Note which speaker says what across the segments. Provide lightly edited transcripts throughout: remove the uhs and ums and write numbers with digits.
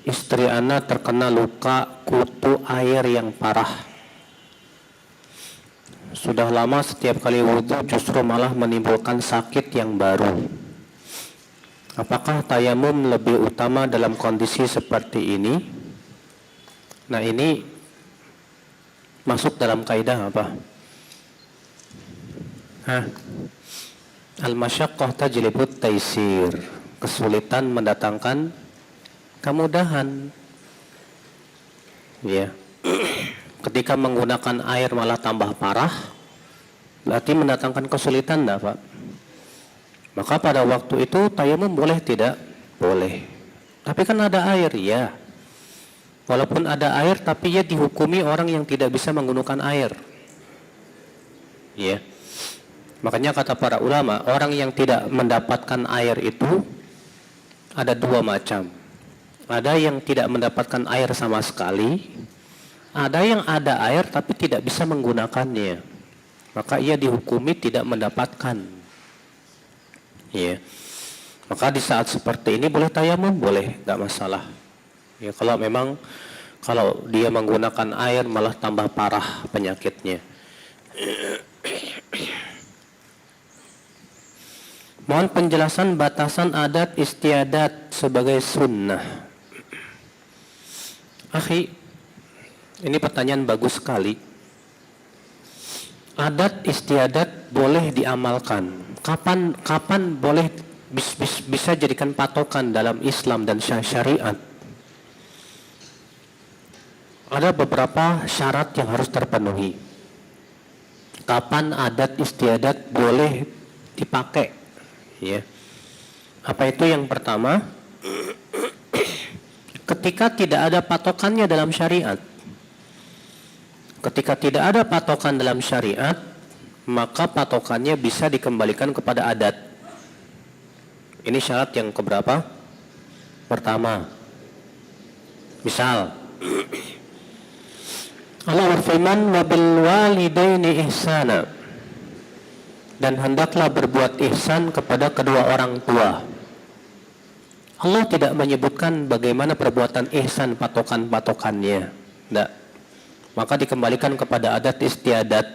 Speaker 1: istri ana terkena luka kutu air yang parah. Sudah lama setiap kali wudhu justru malah menimbulkan sakit yang baru. Apakah tayamum lebih utama dalam kondisi seperti ini? Nah, ini masuk dalam kaidah apa? Al-masyaqqah tajlibut taisir. Kesulitan mendatangkan kemudahan. Ya. Ketika menggunakan air malah tambah parah, berarti mendatangkan kesulitan, enggak, Pak? Maka pada waktu itu tayamum boleh tidak? Boleh. Tapi kan ada air, ya. Walaupun ada air, tapi ia dihukumi orang yang tidak bisa menggunakan air. Ya. Makanya kata para ulama, orang yang tidak mendapatkan air itu ada dua macam. Ada yang tidak mendapatkan air sama sekali, ada yang ada air tapi tidak bisa menggunakannya. Maka ia dihukumi tidak mendapatkan. Ya. Maka di saat seperti ini boleh tayamum, boleh, enggak masalah. Ya, kalau memang kalau dia menggunakan air malah tambah parah penyakitnya. Mohon penjelasan batasan adat istiadat sebagai sunnah. Akhi, ini pertanyaan bagus sekali. Adat istiadat boleh diamalkan. Kapan boleh bisa jadikan patokan dalam Islam dan syariat? Ada beberapa syarat yang harus terpenuhi. Kapan adat istiadat boleh dipakai? Ya. Apa itu yang pertama? Ketika tidak ada patokannya dalam syariat. Ketika tidak ada patokan dalam syariat, maka patokannya bisa dikembalikan kepada adat. Ini syarat yang keberapa? Pertama. Misal, Allah berfirman, "Wabil walidaini ihsana." Dan hendaklah berbuat ihsan kepada kedua orang tua. Allah tidak menyebutkan bagaimana perbuatan ihsan patokan-patokannya. Tidak. Maka dikembalikan kepada adat istiadat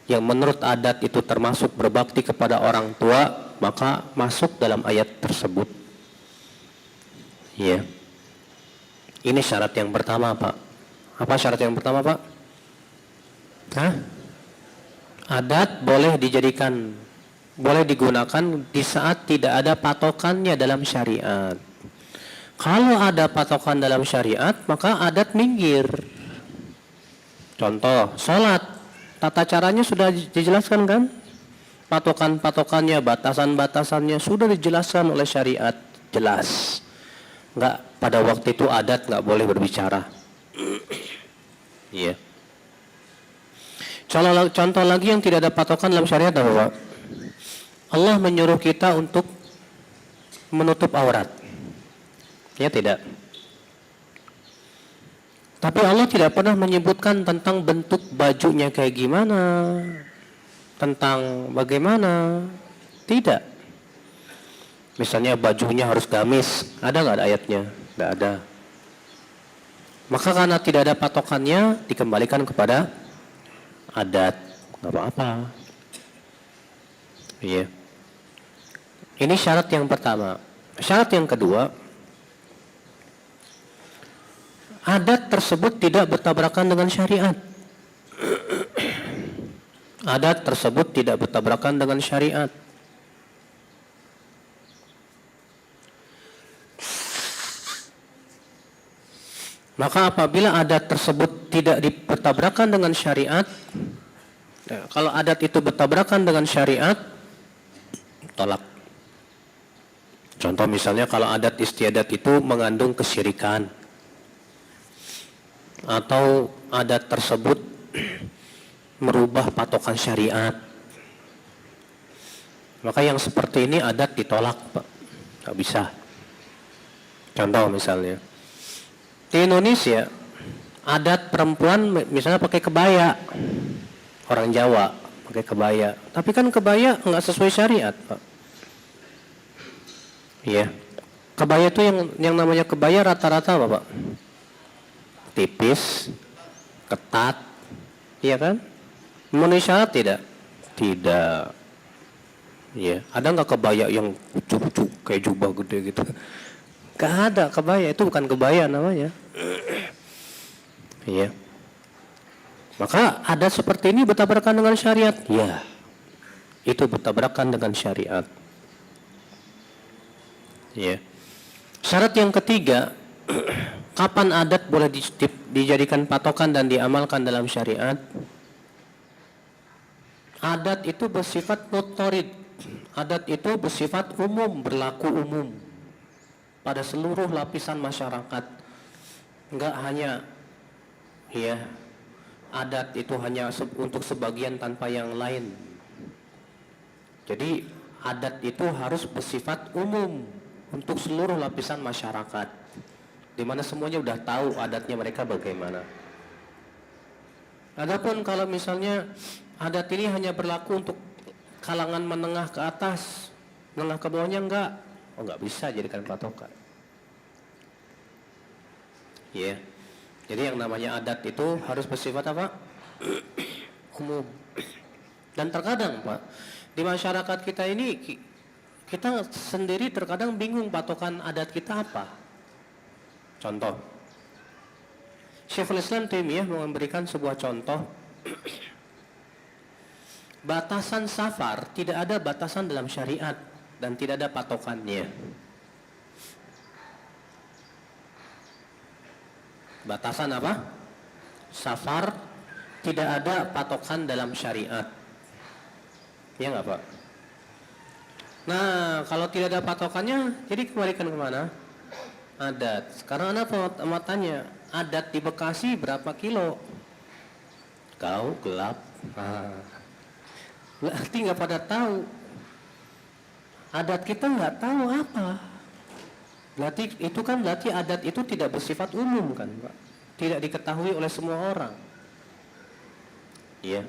Speaker 1: yang menurut adat itu termasuk berbakti kepada orang tua, maka masuk dalam ayat tersebut. Ya. Ini syarat yang pertama, Pak. Apa syarat yang pertama, Pak? Adat boleh digunakan di saat tidak ada patokannya dalam syariat. Kalau ada patokan dalam syariat, maka adat minggir. Contoh, sholat, tata caranya sudah dijelaskan kan? Patokan-patokannya, batasan-batasannya sudah dijelaskan oleh syariat, jelas. Enggak, pada waktu itu adat enggak boleh berbicara. Iya. Contoh lagi yang tidak ada patokan dalam syariat apa, Pak? Allah menyuruh kita untuk menutup aurat. Ya tidak. Tapi Allah tidak pernah menyebutkan tentang bentuk bajunya kayak gimana, tentang bagaimana. Tidak. Misalnya bajunya harus gamis, ada nggak ayatnya? Nggak ada. Maka karena tidak ada patokannya, dikembalikan kepada adat, nggak apa-apa. Iya. Ini syarat yang pertama. Syarat yang kedua, adat tersebut tidak bertabrakan dengan syariat. Adat tersebut tidak bertabrakan dengan syariat. Maka apabila adat tersebut tidak bertabrakan dengan syariat, kalau adat itu bertabrakan dengan syariat, tolak. Contoh misalnya kalau adat istiadat itu mengandung kesyirikan, atau adat tersebut merubah patokan syariat, maka yang seperti ini adat ditolak, Pak. Nggak bisa. Contoh misalnya, di Indonesia adat perempuan misalnya pakai kebaya, orang Jawa pakai kebaya, tapi kan kebaya nggak sesuai syariat, Pak. Iya. Kebaya itu yang namanya kebaya rata-rata apa, Pak? Tipis, ketat, iya kan? Memenuhi syarat tidak? Tidak. Ya, ada nggak kebaya yang cucuk kayak jubah gede gitu? Gak ada kebaya, itu bukan kebaya namanya. Iya. Maka ada seperti ini bertabrakan dengan syariat? Ya, itu bertabrakan dengan syariat. Ya. Syarat yang ketiga, kapan adat boleh dijadikan patokan dan diamalkan dalam syariat? Adat itu bersifat notorid. Adat itu bersifat umum, berlaku umum pada seluruh lapisan masyarakat. Enggak hanya ya, adat itu hanya untuk sebagian tanpa yang lain. Jadi adat itu harus bersifat umum untuk seluruh lapisan masyarakat, di mana semuanya udah tahu adatnya mereka bagaimana. Adapun kalau misalnya adat ini hanya berlaku untuk kalangan menengah ke atas, menengah ke bawahnya enggak bisa jadikan patokan. Ya. Jadi yang namanya adat itu harus bersifat apa? Umum. Dan terkadang, Pak, di masyarakat kita ini kita sendiri terkadang bingung patokan adat kita apa. Contoh, Syekhul Islam Taimiyah memberikan sebuah contoh. Batasan safar tidak ada batasan dalam syariat dan tidak ada patokannya. Batasan apa? Safar tidak ada patokan dalam syariat. Ya nggak, Pak? Nah, kalau tidak ada patokannya, jadi kembalikan kemana? Adat. Sekarang Anda mau tanya, adat di Bekasi berapa kilo? Kau gelap. Berarti nggak pada tahu. Adat kita nggak tahu apa. Berarti adat itu tidak bersifat umum kan, Pak? Tidak diketahui oleh semua orang. Iya.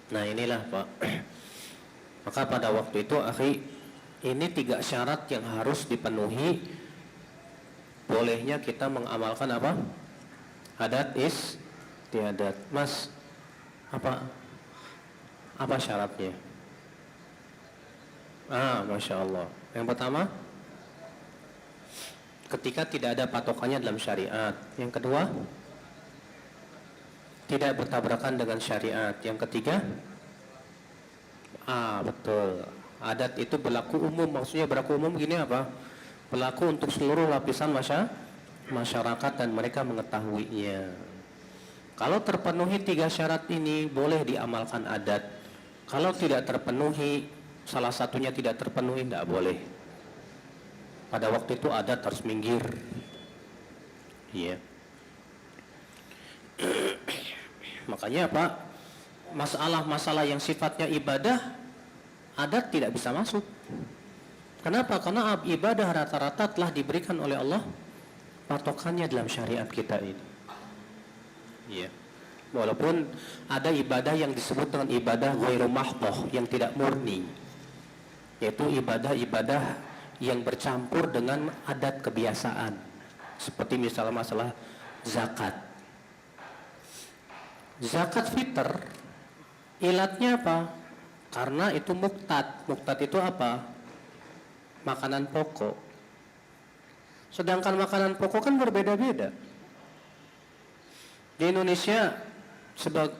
Speaker 1: Nah inilah, Pak. Maka pada waktu itu, akhi, ini 3 syarat yang harus dipenuhi. Bolehnya kita mengamalkan apa? Adat istiadat. Mas, apa syaratnya? Masya Allah. Yang pertama, ketika tidak ada patokannya dalam syariat. Yang kedua, tidak bertabrakan dengan syariat. Yang ketiga, betul, adat itu berlaku umum. Maksudnya berlaku umum gini apa? Berlaku untuk seluruh lapisan masyarakat dan mereka mengetahuinya. Kalau terpenuhi 3 syarat ini, boleh diamalkan adat. Kalau tidak terpenuhi, salah satunya tidak terpenuhi, tidak boleh. Pada waktu itu adat harus minggir. Iya. Makanya Pak, masalah-masalah yang sifatnya ibadah, adat tidak bisa masuk. Kenapa? Karena ibadah rata-rata telah diberikan oleh Allah patokannya dalam syariat kita ini. Iya. Walaupun ada ibadah yang disebut dengan ibadah ghairu mahdhah, yang tidak murni, yaitu ibadah-ibadah yang bercampur dengan adat kebiasaan, seperti misalnya masalah zakat. Zakat fitr, ilatnya apa? Karena itu muqtad. Muqtad itu apa? Makanan pokok. Sedangkan makanan pokok kan berbeda-beda. Di Indonesia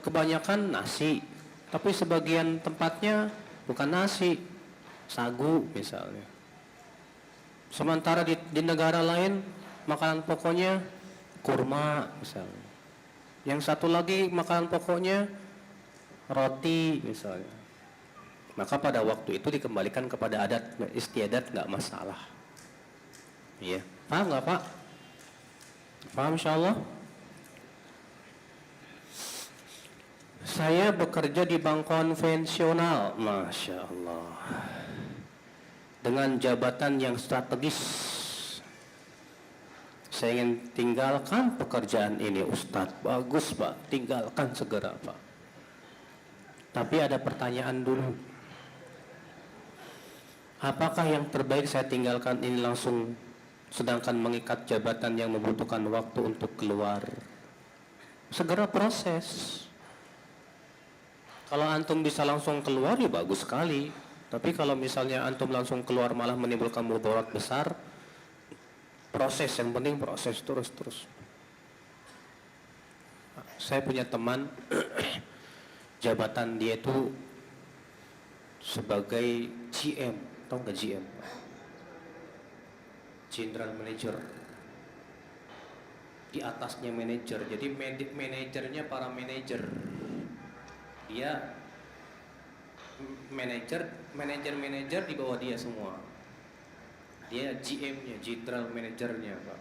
Speaker 1: kebanyakan nasi, tapi sebagian tempatnya bukan nasi, sagu misalnya. Sementara di negara lain makanan pokoknya kurma misalnya. Yang satu lagi makanan pokoknya roti misalnya. Maka pada waktu itu dikembalikan kepada adat istiadat, nggak masalah. Iya, paham nggak, Pak? Paham insyaallah? Saya bekerja di bank konvensional, Masya Allah, dengan jabatan yang strategis. Saya ingin tinggalkan pekerjaan ini, Ustadz. Bagus, Pak, tinggalkan segera, Pak. Tapi ada pertanyaan dulu. Apakah yang terbaik saya tinggalkan ini langsung, sedangkan mengikat jabatan yang membutuhkan waktu untuk keluar? Segera proses. Kalau antum bisa langsung keluar ya bagus sekali. Tapi kalau misalnya antum langsung keluar malah menimbulkan mudarat besar, proses, yang penting proses terus. Saya punya teman jabatan dia itu sebagai GM, tahu nggak GM? General Manager. Di atasnya manajer, jadi manajernya para manajer. Dia manajer di bawah dia semua. Dia GM-nya, General Managernya, Pak.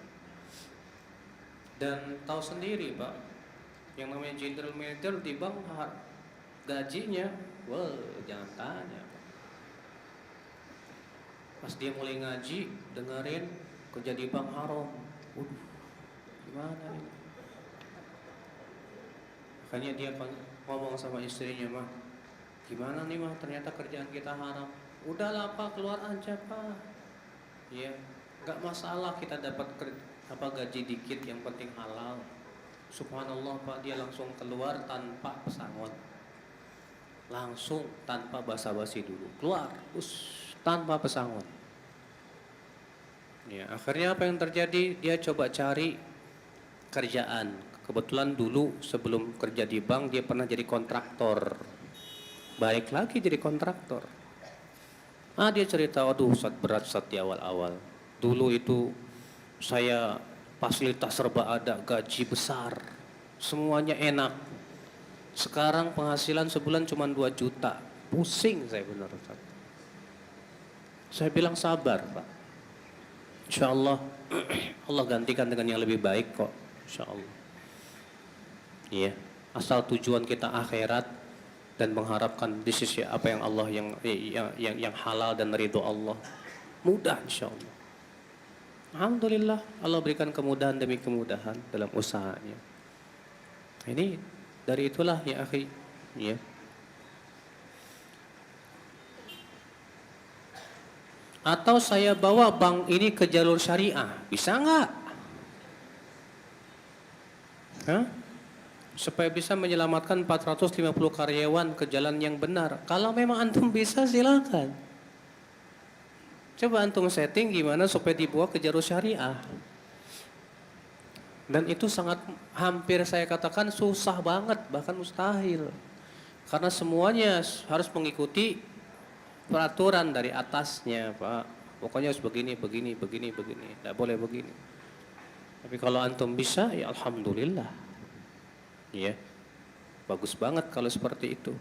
Speaker 1: Dan tahu sendiri, Pak, yang namanya General Manager di bank gajinya, wah, jangan tanya, Pak. Pas dia mulai ngaji, dengerin kerja di bank haram. Waduh, gimana ini? Makanya dia ngomong sama istrinya, mah, gimana nih mah, ternyata kerjaan kita haram. Udahlah Pak, keluar aja Pak. Ya, nggak masalah kita dapat gaji dikit, yang penting halal. Subhanallah Pak, dia langsung keluar tanpa pesangon, langsung tanpa basa-basi dulu keluar, tanpa pesangon. Ya, akhirnya apa yang terjadi? Dia coba cari kerjaan. Kebetulan dulu sebelum kerja di bank dia pernah jadi kontraktor. Balik lagi jadi kontraktor. Dia cerita, aduh berat di awal-awal. Dulu itu saya fasilitas serba ada, gaji besar, semuanya enak. Sekarang penghasilan sebulan cuma 2 juta. Pusing saya benar. Saya bilang sabar Pak. Insya Allah Allah gantikan dengan yang lebih baik kok. Insya Allah. Iya, asal tujuan kita akhirat dan mengharapkan di sisi apa yang Allah yang halal dan ridho Allah, mudah insya Allah. Alhamdulillah Allah berikan kemudahan demi kemudahan dalam usahanya. Ini dari itulah ya akhi, ya. Atau saya bawa bank ini ke jalur syariah, bisa nggak? Hah? Supaya bisa menyelamatkan 450 karyawan ke jalan yang benar. Kalau memang antum bisa, silakan. Coba antum setting gimana supaya dibawa ke jalur syariah. Dan itu sangat, hampir saya katakan susah banget, bahkan mustahil. Karena semuanya harus mengikuti peraturan dari atasnya, Pak. Pokoknya harus begini. Tidak boleh begini. Tapi kalau antum bisa, ya alhamdulillah. Ya, bagus banget kalau seperti itu.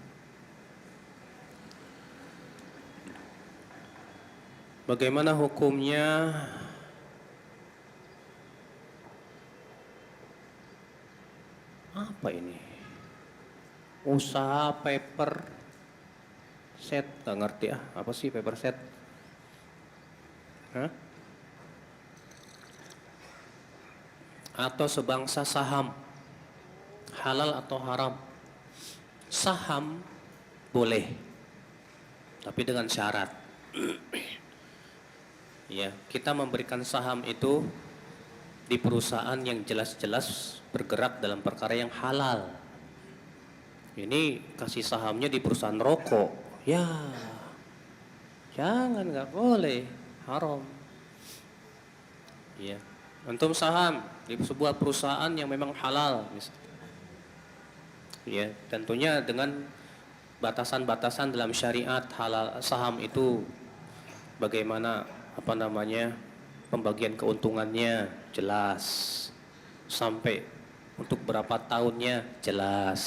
Speaker 1: Bagaimana hukumnya apa ini? Usaha paper set, nggak ngerti apa sih paper set? Hah? Atau sebangsa saham, halal atau haram? Saham boleh, tapi dengan syarat. Ya, kita memberikan saham itu di perusahaan yang jelas-jelas bergerak dalam perkara yang halal. Ini kasih sahamnya di perusahaan rokok, ya jangan, nggak boleh, haram. Ya, antum saham di sebuah perusahaan yang memang halal, misalnya. Ya, tentunya dengan batasan-batasan dalam syariat halal. Saham itu bagaimana pembagian keuntungannya jelas, sampai untuk berapa tahunnya jelas,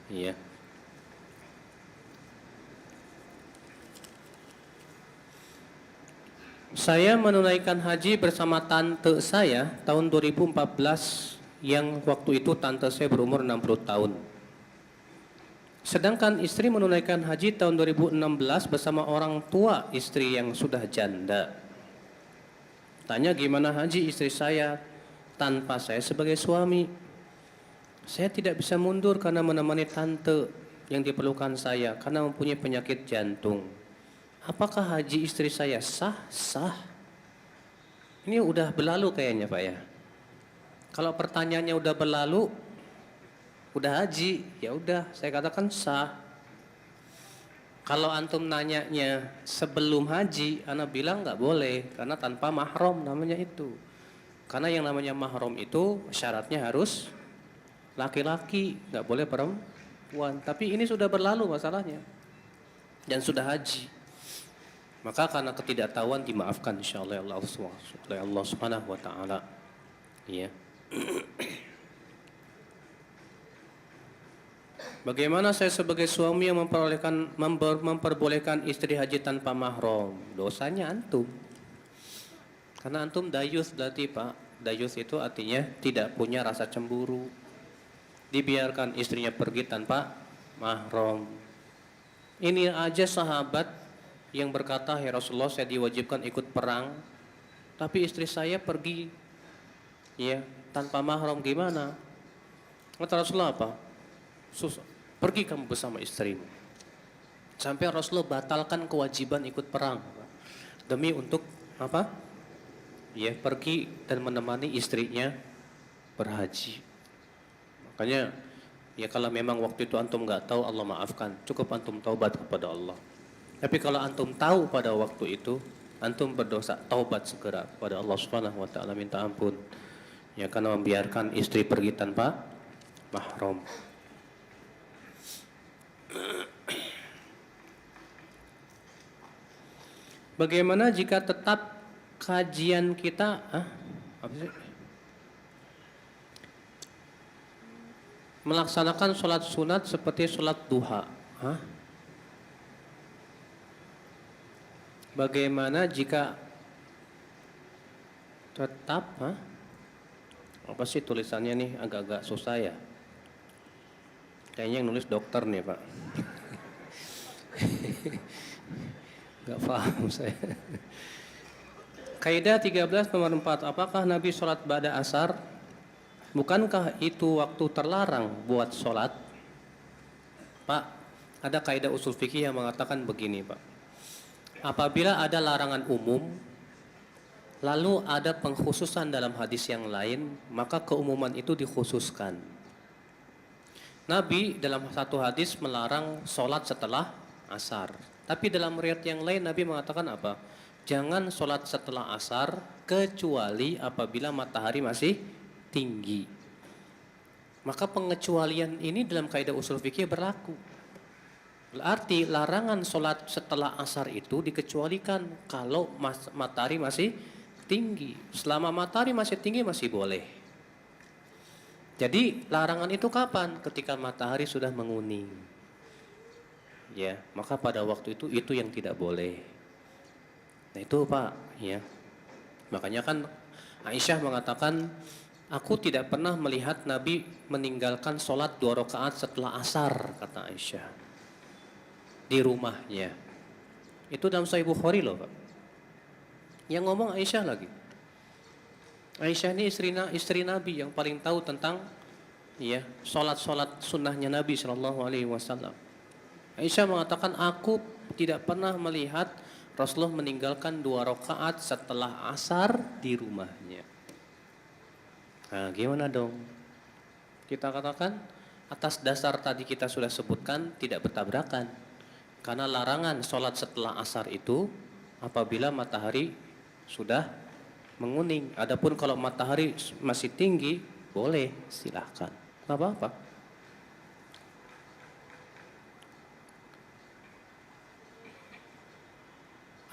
Speaker 1: ya. Saya menunaikan haji bersama tante saya tahun 2014, yang waktu itu tante saya berumur 60 tahun. Sedangkan istri menunaikan haji tahun 2016 bersama orang tua istri yang sudah janda. Tanya gimana haji istri saya tanpa saya sebagai suami. Saya tidak bisa mundur karena menemani tante yang diperlukan saya karena mempunyai penyakit jantung. apakah haji istri saya sah? Sah. Ini udah berlalu kayaknya Pak ya. Kalau pertanyaannya udah berlalu, udah haji, ya udah saya katakan sah. Kalau antum nanyanya sebelum haji, ana bilang nggak boleh karena tanpa mahram namanya itu. Karena yang namanya mahram itu syaratnya harus laki-laki, nggak boleh perempuan. Tapi ini sudah berlalu masalahnya dan sudah haji. Maka karena ketidaktahuan dimaafkan insyaallah oleh Allah Subhanahu wa taala. Iya. Bagaimana saya sebagai suami yang memperbolehkan istri haji tanpa mahram? Dosanya antum. Karena antum dayus berarti Pak. Dayus itu artinya tidak punya rasa cemburu. Dibiarkan istrinya pergi tanpa mahram. Ini aja sahabat yang berkata, ya Rasulullah saya diwajibkan ikut perang, tapi istri saya pergi ya tanpa mahram, gimana? Kata Rasulullah apa? Pergi kamu bersama istrimu. Sampai Rasulullah batalkan kewajiban ikut perang demi untuk apa? Ya pergi dan menemani istrinya berhaji. Makanya ya kalau memang waktu itu antum nggak tahu, Allah maafkan, cukup antum taubat kepada Allah. Tapi kalau antum tahu pada waktu itu, antum berdosa, taubat segera kepada Allah Subhanahu wa taala, minta ampun. Ya karena membiarkan istri pergi tanpa mahram. Bagaimana jika tetap kajian kita melaksanakan sholat sunat seperti sholat duha? Bagaimana jika tetap apa sih tulisannya nih, agak-agak susah ya. Kayaknya yang nulis dokter nih Pak. Gak paham saya. Kaidah 13 nomor 4. Apakah Nabi sholat ba'da asar? Bukankah itu waktu terlarang buat sholat? Pak, ada kaidah usul fikih yang mengatakan begini Pak. Apabila ada larangan umum, lalu ada pengkhususan dalam hadis yang lain, maka keumuman itu dikhususkan. Nabi dalam satu hadis melarang sholat setelah asar. Tapi dalam riwayat yang lain Nabi mengatakan apa? Jangan sholat setelah asar kecuali apabila matahari masih tinggi. Maka pengecualian ini dalam kaidah usul fikih berlaku. Berarti larangan sholat setelah asar itu dikecualikan kalau matahari masih tinggi. Selama matahari masih tinggi masih boleh. Jadi larangan itu kapan? Ketika matahari sudah menguning. Ya, maka pada waktu itu yang tidak boleh. Nah itu Pak, ya. Makanya kan Aisyah mengatakan, aku tidak pernah melihat Nabi meninggalkan sholat 2 rakaat setelah asar, kata Aisyah. Di rumahnya. Itu dalam Sahih Bukhari loh Pak. Yang ngomong Aisyah lagi. Aisyah ini istri Nabi yang paling tahu tentang ya sholat sunnahnya Nabi Shallallahu Alaihi Wasallam. Aisyah mengatakan, aku tidak pernah melihat Rasulullah meninggalkan 2 rakaat setelah asar di rumahnya. Nah, gimana dong? Kita katakan atas dasar tadi kita sudah sebutkan tidak bertabrakan. Karena larangan sholat setelah asar itu apabila matahari sudah menguning. Adapun kalau matahari masih tinggi, boleh, silahkan. Tidak apa-apa.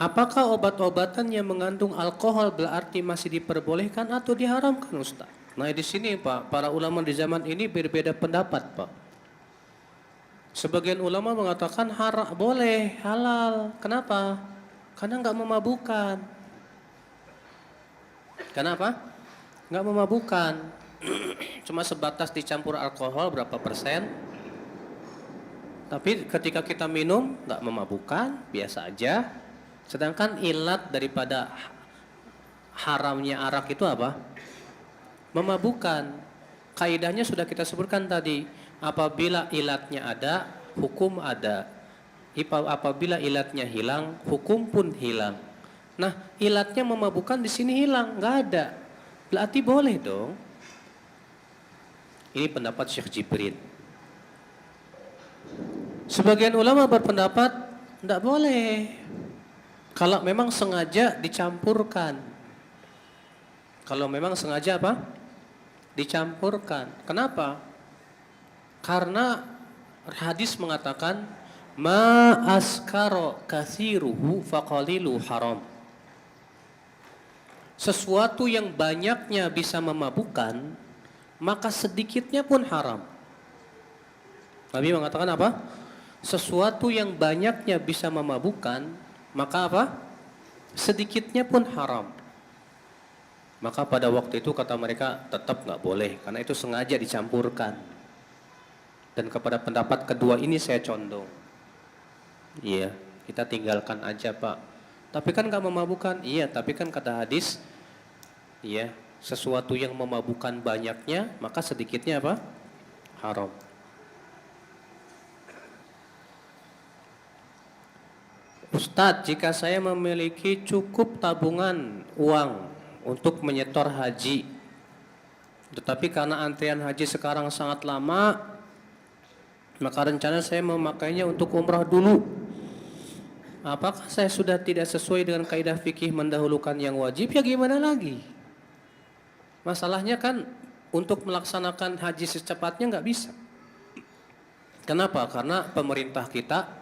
Speaker 1: Apakah obat-obatan yang mengandung alkohol berarti masih diperbolehkan atau diharamkan, Ustaz? Nah di sini Pak, para ulama di zaman ini berbeda pendapat Pak. Sebagian ulama mengatakan boleh, halal. Kenapa? Karena nggak memabukkan. Kenapa? Nggak memabukkan. Cuma sebatas dicampur alkohol berapa persen. Tapi ketika kita minum nggak memabukkan, biasa aja. Sedangkan ilat daripada haramnya arak itu apa? Memabukkan. Kaidahnya sudah kita sebutkan tadi. Apabila ilatnya ada, hukum ada. Apabila ilatnya hilang, hukum pun hilang. Nah, ilatnya memabukkan di sini hilang, nggak ada. Berarti boleh dong. Ini pendapat Syekh Jibrin. Sebagian ulama berpendapat tidak boleh. Kalau memang sengaja dicampurkan. Kalau memang sengaja apa? Dicampurkan. Kenapa? Karena hadis mengatakan ma askaro kathiruhu faqalilu haram. Sesuatu yang banyaknya bisa memabukkan, maka sedikitnya pun haram. Nabi mengatakan apa? Sesuatu yang banyaknya bisa memabukkan, maka apa? Sedikitnya pun haram. Maka pada waktu itu kata mereka tetap nggak boleh, karena itu sengaja dicampurkan. Dan kepada pendapat kedua ini saya condong. Iya, kita tinggalkan aja Pak. Tapi kan nggak memabukkan. Iya, tapi kan kata hadis, iya, sesuatu yang memabukkan banyaknya, maka sedikitnya apa? Haram. Ustadz, jika saya memiliki cukup tabungan uang untuk menyetor haji, tetapi karena antrian haji sekarang sangat lama, maka rencana saya memakainya untuk umrah dulu. Apakah saya sudah tidak sesuai dengan kaidah fikih mendahulukan yang wajib? Ya gimana lagi? Masalahnya kan untuk melaksanakan haji secepatnya nggak bisa. Kenapa? Karena pemerintah kita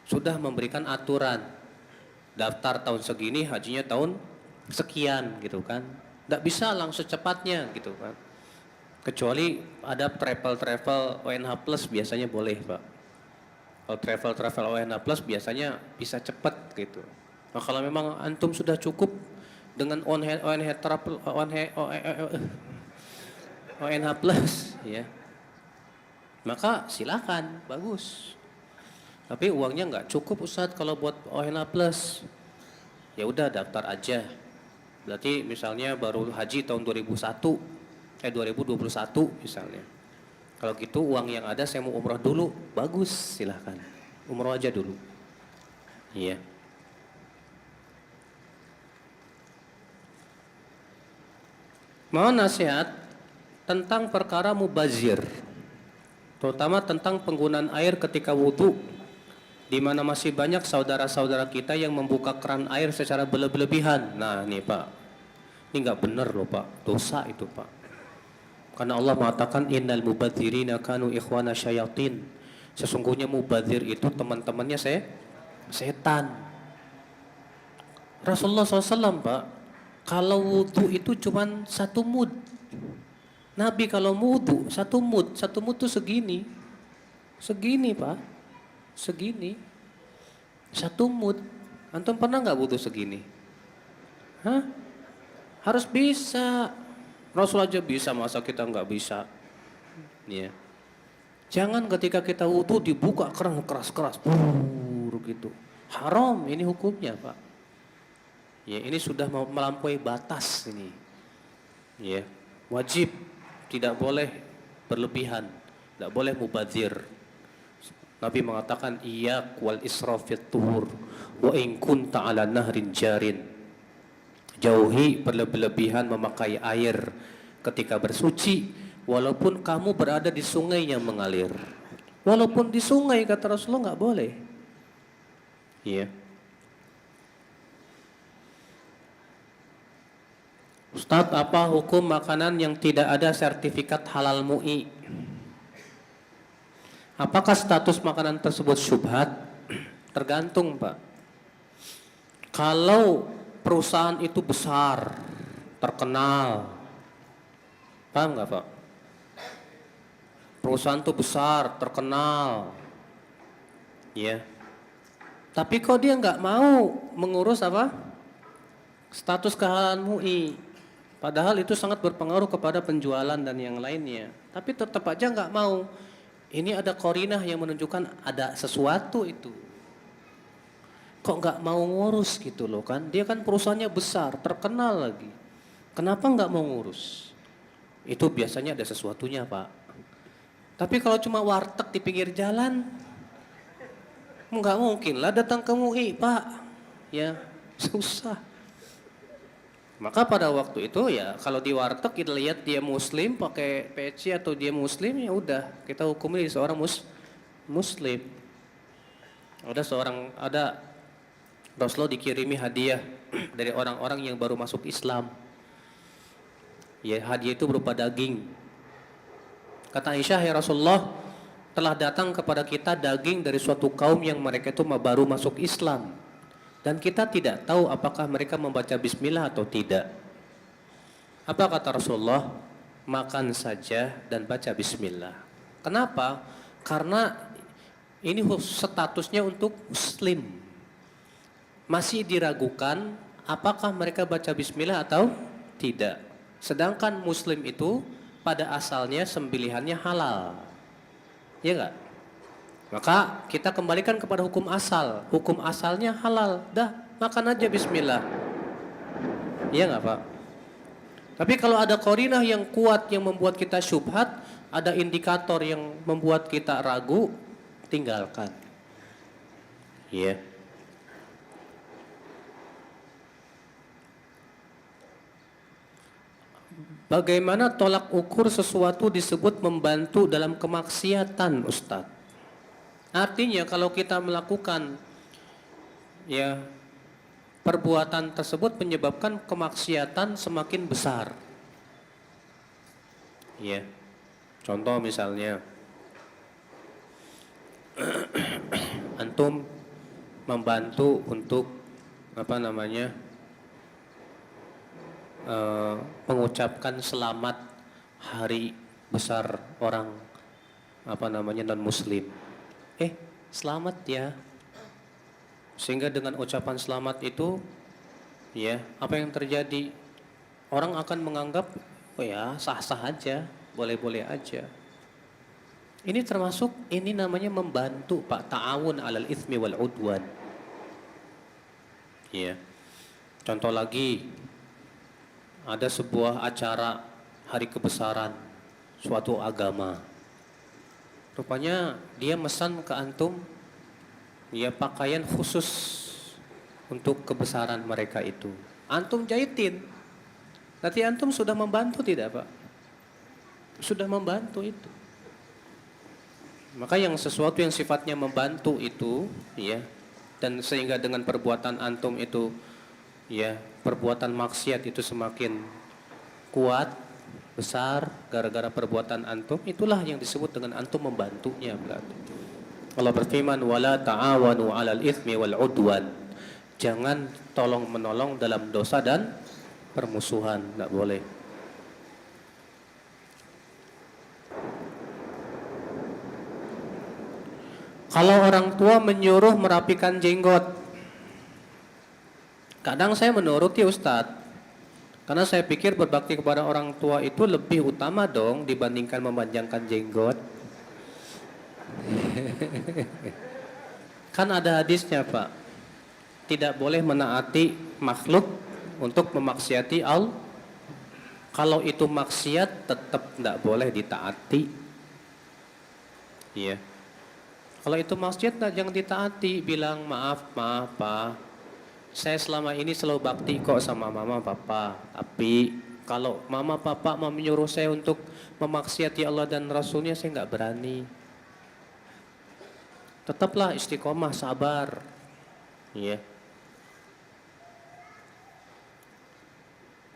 Speaker 1: sudah memberikan aturan daftar tahun segini, hajinya tahun sekian gitu kan. Nggak bisa langsung cepatnya gitu kan. Kecuali ada travel ONH Plus biasanya boleh Pak. Kalau travel ONH Plus biasanya bisa cepat gitu. Nah, kalau memang antum sudah cukup dengan ONH Plus ya, maka silakan, bagus. Tapi uangnya nggak cukup Ustadz kalau buat ONH Plus. Ya udah daftar aja. Berarti misalnya baru haji tahun 2021 misalnya. Kalau gitu uang yang ada saya mau umrah dulu, bagus, silahkan. Umrah aja dulu. Iya. Mohon nasihat tentang perkara mubazir. Terutama tentang penggunaan air ketika wudhu, di mana masih banyak saudara-saudara kita yang membuka keran air secara berlebihan. Nah nih Pak, ini nggak benar loh Pak, dosa itu Pak. Karena Allah mengatakan innal mubadzirina kanu ikhwana syayatin. Sesungguhnya mubadzir itu teman-temannya setan. Rasulullah SAW Pak, kalau wudhu itu cuman satu mud. Nabi kalau wudhu satu mud itu segini Pak. Segini, satu mud. Antum pernah nggak wudhu segini? Hah? Harus bisa. Rasul aja bisa, masa kita nggak bisa? Ya. Jangan ketika kita wudhu dibuka keran keras-keras, gitu. Haram ini hukumnya Pak. Ya, ini sudah melampaui batas ini. Ya, wajib, tidak boleh berlebihan, tidak boleh mubadzir. Nabi mengatakan iyyak wal israf fit tuhur wa in kunta ala nahrin jarin. Jauhi berlebihan memakai air ketika bersuci walaupun kamu berada di sungai yang mengalir. Walaupun di sungai kata Rasulullah enggak boleh. Iya. Ustadz, apa hukum makanan yang tidak ada sertifikat halal MUI? Apakah status makanan tersebut syubhat? Tergantung Pak. Kalau perusahaan itu besar, terkenal, paham nggak Pak? Perusahaan itu besar, terkenal, ya. Tapi kok dia nggak mau mengurus apa? Status kehalalan MUI. Padahal itu sangat berpengaruh kepada penjualan dan yang lainnya. Tapi tetap aja nggak mau. Ini ada korinah yang menunjukkan ada sesuatu itu. Kok nggak mau ngurus gitu loh kan? Dia kan perusahaannya besar, terkenal lagi. Kenapa nggak mau ngurus? Itu biasanya ada sesuatunya Pak. Tapi kalau cuma warteg di pinggir jalan, Nggak mungkin lah datang ke MUI, Pak. Ya, susah. Maka pada waktu itu ya kalau di warteg kita lihat dia muslim pakai peci atau dia muslim, ya udah kita hukumnya seorang muslim. Ada Rasulullah dikirimi hadiah dari orang-orang yang baru masuk Islam. Ya, hadiah itu berupa daging. Kata Aisyah, ya Rasulullah, telah datang kepada kita daging dari suatu kaum yang mereka itu baru masuk Islam. Dan kita tidak tahu apakah mereka membaca bismillah atau tidak. Apa kata Rasulullah? Makan saja dan baca bismillah. Kenapa? Karena ini statusnya untuk muslim. Masih diragukan apakah mereka baca bismillah atau tidak. Sedangkan muslim itu pada asalnya sembelihannya halal. Ya enggak? Maka kita kembalikan kepada hukum asal. Hukum asalnya halal. Dah, makan aja bismillah. Iya enggak, Pak? Tapi kalau ada qarinah yang kuat yang membuat kita syubhat, ada indikator yang membuat kita ragu, tinggalkan. Iya. Bagaimana tolak ukur sesuatu disebut membantu dalam kemaksiatan, Ustadz? Artinya kalau kita melakukan ya perbuatan tersebut menyebabkan kemaksiatan semakin besar. Ya. Contoh misalnya antum membantu untuk mengucapkan selamat hari besar orang non muslim. Selamat ya. Sehingga dengan ucapan selamat itu ya, apa yang terjadi? Orang akan menganggap oh ya, sah-sah aja, boleh-boleh aja. Ini namanya membantu, Pak, ta'awun 'alal itsmi wal 'udwan. Ya. Contoh lagi, ada sebuah acara hari kebesaran suatu agama. Rupanya dia mesan ke antum ya pakaian khusus untuk kebesaran mereka itu. Antum jahitin. Nanti antum sudah membantu tidak, Pak? Sudah membantu itu. Maka yang sesuatu yang sifatnya membantu itu ya, dan sehingga dengan perbuatan antum itu ya, perbuatan maksiat itu semakin kuat, besar gara-gara perbuatan antum, itulah yang disebut dengan antum membantunya berarti. Allah berfirman wala ta'awanu 'alal itsmi wal 'udwan. Jangan tolong menolong dalam dosa dan permusuhan, enggak boleh. Kalau orang tua menyuruh merapikan jenggot, kadang saya menuruti Ustadz. Karena saya pikir berbakti kepada orang tua itu lebih utama dong dibandingkan memanjangkan jenggot. Kan ada hadisnya, Pak. Tidak boleh menaati makhluk untuk memaksiati Allah. Kalau itu maksiat tetap tidak boleh ditaati. Iya. Kalau itu maksiat jangan ditaati, bilang maaf Pak. Saya selama ini selalu bakti kok sama mama papa. Tapi kalau mama papa mau menyuruh saya untuk memaksiati Allah dan Rasulnya, saya nggak berani. Tetaplah istiqomah, sabar. Iya.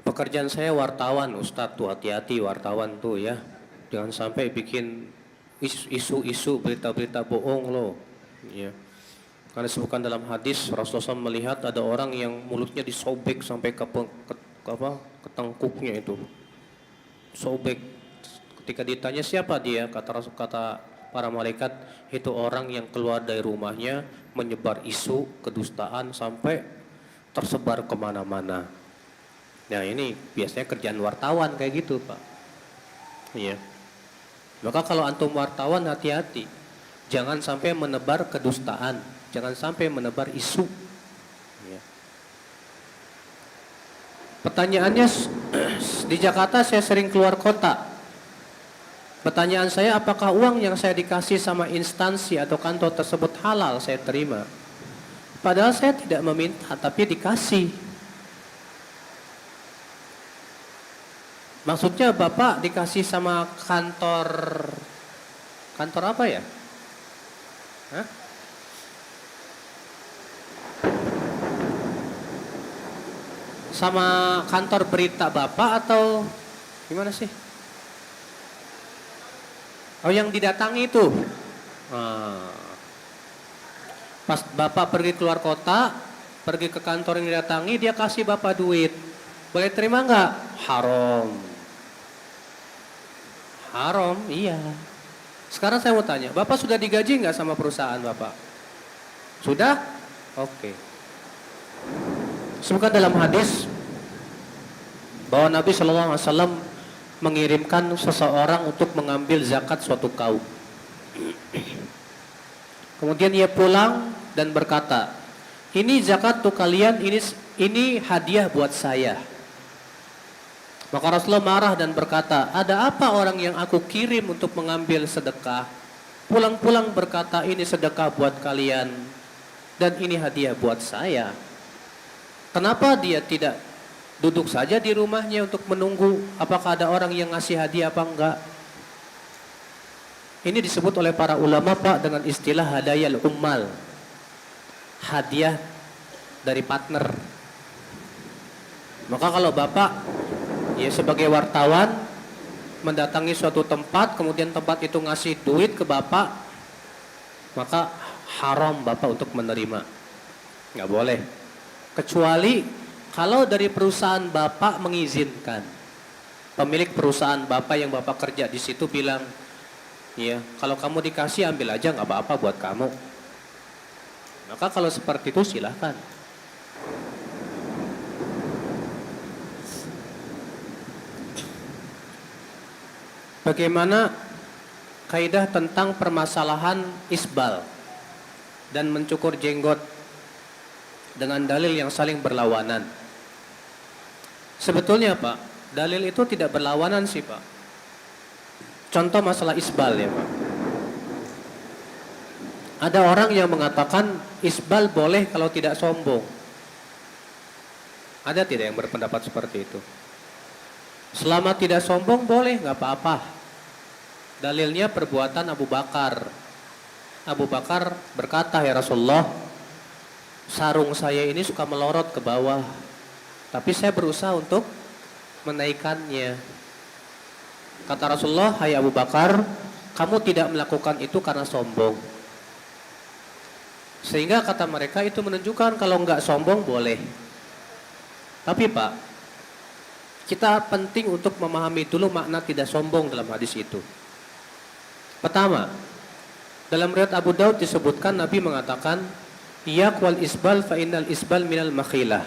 Speaker 1: Pekerjaan saya wartawan, Ustadz tuh hati-hati wartawan tuh ya. Jangan sampai bikin isu-isu berita-berita bohong loh. Iya. Karena disebutkan dalam hadis Rasulullah SAW melihat ada orang yang mulutnya disobek sampai ke tengkuknya itu. Sobek. Ketika ditanya siapa dia, kata para malaikat, itu orang yang keluar dari rumahnya menyebar isu kedustaan sampai tersebar kemana-mana. Nah ini biasanya kerjaan wartawan kayak gitu, Pak. Iya. Maka kalau antum wartawan hati-hati, jangan sampai menebar kedustaan. Jangan sampai menebar isu. Ya. Pertanyaannya, di Jakarta saya sering keluar kota. Pertanyaan saya, apakah uang yang saya dikasih sama instansi atau kantor tersebut halal saya terima? Padahal saya tidak meminta, tapi dikasih. Maksudnya Bapak dikasih sama kantor apa ya? Hah? Sama kantor berita Bapak atau gimana sih? Oh, yang didatangi itu. Pas Bapak pergi keluar kota, pergi ke kantor yang didatangi, dia kasih Bapak duit. Boleh terima nggak? Haram. Haram, iya. Sekarang saya mau tanya, Bapak sudah digaji nggak sama perusahaan Bapak? Sudah? Oke. Sebutkan dalam hadis bahwa Nabi SAW mengirimkan seseorang untuk mengambil zakat suatu kaum. Kemudian ia pulang dan berkata, ini zakat untuk kalian, ini hadiah buat saya. Maka Rasulullah marah dan berkata, ada apa orang yang aku kirim untuk mengambil sedekah? Pulang-pulang berkata, ini sedekah buat kalian dan ini hadiah buat saya. Kenapa dia tidak duduk saja di rumahnya untuk menunggu apakah ada orang yang ngasih hadiah apa enggak? Ini disebut oleh para ulama Pak dengan istilah hadayal ummal. Hadiah dari partner. Maka kalau Bapak ya sebagai wartawan mendatangi suatu tempat, kemudian tempat itu ngasih duit ke Bapak, maka haram Bapak untuk menerima. Nggak boleh. Kecuali kalau dari perusahaan Bapak mengizinkan. Pemilik perusahaan Bapak yang Bapak kerja di situ bilang, ya kalau kamu dikasih ambil aja, nggak apa-apa buat kamu. Maka kalau seperti itu silahkan. Bagaimana kaidah tentang permasalahan isbal dan mencukur jenggot dengan dalil yang saling berlawanan? Sebetulnya Pak, dalil itu tidak berlawanan sih Pak. Contoh masalah isbal ya Pak. Ada orang yang mengatakan isbal boleh kalau tidak sombong. Ada tidak yang berpendapat seperti itu? Selama tidak sombong boleh, nggak apa-apa. Dalilnya perbuatan Abu Bakar. Abu Bakar berkata, ya Rasulullah, sarung saya ini suka melorot ke bawah, tapi saya berusaha untuk menaikkannya. Kata Rasulullah, hai Abu Bakar, kamu tidak melakukan itu karena sombong. Sehingga kata mereka itu menunjukkan kalau nggak sombong boleh. Tapi Pak, kita penting untuk memahami dulu makna tidak sombong dalam hadis itu. Pertama, dalam riwayat Abu Daud disebutkan Nabi mengatakan, iyyak wal isbal fa innal isbal minal makhilah.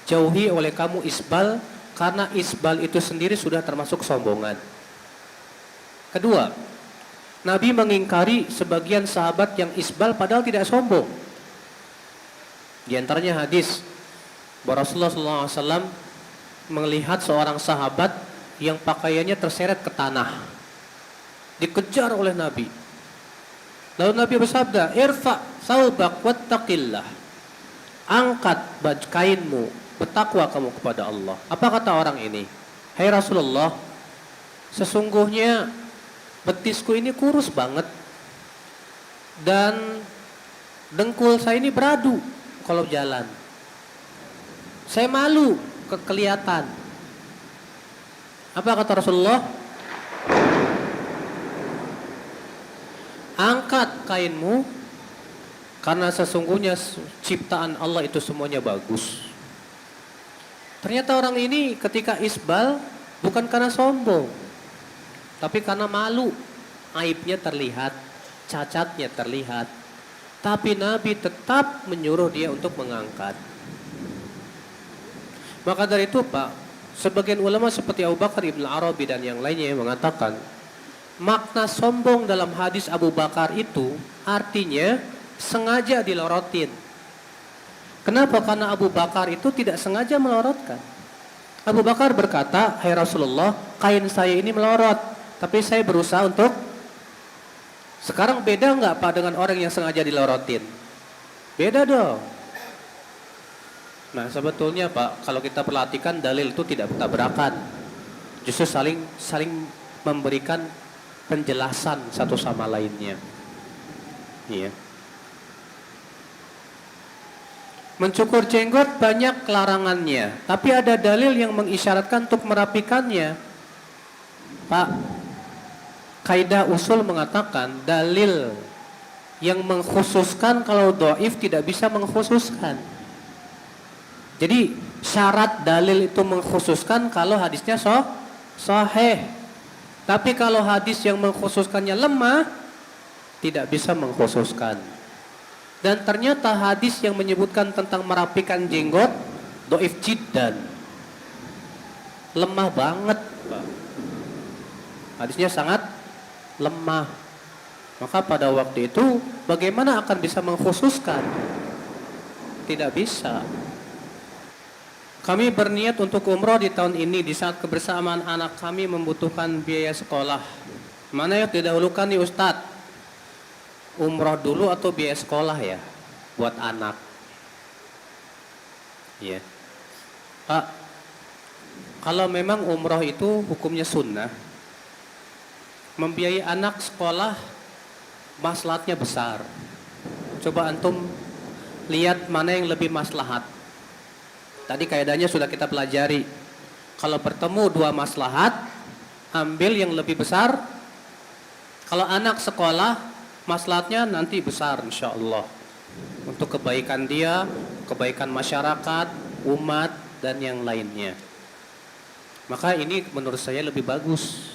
Speaker 1: Jauhi oleh kamu isbal, karena isbal itu sendiri sudah termasuk sombongan. Kedua, Nabi mengingkari sebagian sahabat yang isbal padahal tidak sombong. Di antaranya hadis bahwa Rasulullah SAW melihat seorang sahabat yang pakaiannya terseret ke tanah, dikejar oleh Nabi. Lalu Nabi bersabda, irfa saubak wattaqillah. Angkat baju kainmu, bertakwa kamu kepada Allah. Apa kata orang ini? Hai Rasulullah, sesungguhnya betisku ini kurus banget dan dengkul saya ini beradu kalau jalan. Saya malu kelihatan. Apa kata Rasulullah? Angkat kainmu, karena sesungguhnya ciptaan Allah itu semuanya bagus. Ternyata orang ini ketika isbal bukan karena sombong, tapi karena malu. Aibnya terlihat, cacatnya terlihat. Tapi Nabi tetap menyuruh dia untuk mengangkat. Maka dari itu Pak, sebagian ulama seperti Abu Bakar Ibn Arabi dan yang lainnya yang mengatakan, makna sombong dalam hadis Abu Bakar itu artinya sengaja dilorotin. Kenapa? Karena Abu Bakar itu tidak sengaja melorotkan. Abu Bakar berkata, hai Rasulullah, kain saya ini melorot. tapi saya berusaha untuk. Sekarang beda nggak Pak dengan orang yang sengaja dilorotin? Beda dong. Nah sebetulnya Pak, kalau kita perhatikan dalil itu tidak bertabrakan, justru saling memberikan penjelasan satu sama lainnya. Iya. Mencukur jenggot banyak larangannya, tapi ada dalil yang mengisyaratkan untuk merapikannya. Pak, kaidah usul mengatakan dalil yang mengkhususkan kalau dhaif tidak bisa mengkhususkan. Jadi syarat dalil itu mengkhususkan kalau hadisnya sahih. Tapi kalau hadis yang mengkhususkannya lemah, tidak bisa mengkhususkan. Dan ternyata hadis yang menyebutkan tentang merapikan jenggot dhaif jiddan. Lemah banget, Pak. Hadisnya sangat lemah. Maka pada waktu itu bagaimana akan bisa mengkhususkan? Tidak bisa. Kami berniat untuk umroh di tahun ini di saat kebersamaan anak kami membutuhkan biaya sekolah. Mana yang didahulukan nih Ustadz? Umroh dulu atau biaya sekolah ya buat anak? Iya. Pak, kalau memang umroh itu hukumnya sunnah, membiayai anak sekolah maslahatnya besar. Coba antum lihat mana yang lebih maslahat. Tadi kaidahnya sudah kita pelajari. Kalau bertemu dua maslahat, ambil yang lebih besar. Kalau anak sekolah, maslahatnya nanti besar insya Allah. Untuk kebaikan dia, kebaikan masyarakat, umat, dan yang lainnya. Maka ini menurut saya lebih bagus.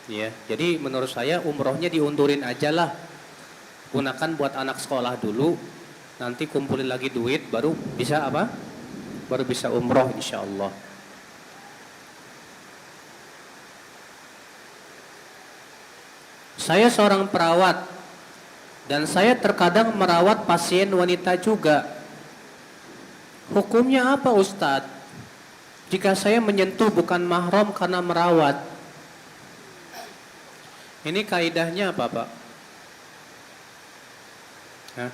Speaker 1: Ya, jadi menurut saya umrohnya diundurin aja lah. Gunakan buat anak sekolah dulu. Nanti kumpulin lagi duit, baru bisa apa? Baru bisa umroh insya Allah. Saya seorang perawat dan saya terkadang merawat pasien wanita juga. Hukumnya apa Ustadz? Jika saya menyentuh bukan mahram karena merawat. Ini kaidahnya apa Pak? Hah?